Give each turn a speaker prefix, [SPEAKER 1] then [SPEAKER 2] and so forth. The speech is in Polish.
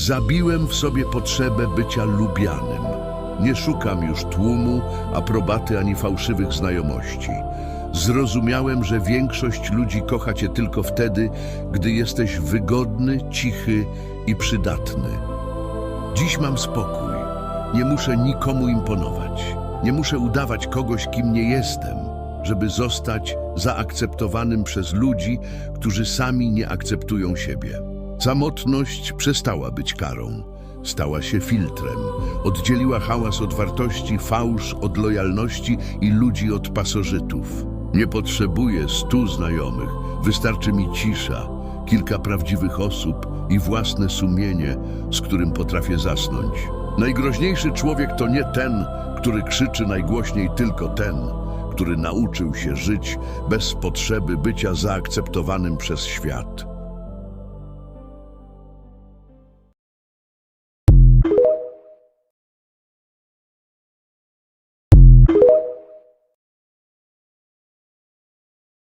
[SPEAKER 1] Zabiłem w sobie potrzebę bycia lubianym. Nie szukam już tłumu, aprobaty ani fałszywych znajomości. Zrozumiałem, że większość ludzi kocha cię tylko wtedy, gdy jesteś wygodny, cichy i przydatny. Dziś mam spokój. Nie muszę nikomu imponować. Nie muszę udawać kogoś, kim nie jestem, żeby zostać zaakceptowanym przez ludzi, którzy sami nie akceptują siebie. Samotność przestała być karą. Stała się filtrem. Oddzieliła hałas od wartości, fałsz od lojalności i ludzi od pasożytów. Nie potrzebuję 100 znajomych. Wystarczy mi cisza, kilka prawdziwych osób i własne sumienie, z którym potrafię zasnąć. Najgroźniejszy człowiek to nie ten, który krzyczy najgłośniej, tylko ten, który nauczył się żyć bez potrzeby bycia zaakceptowanym przez świat.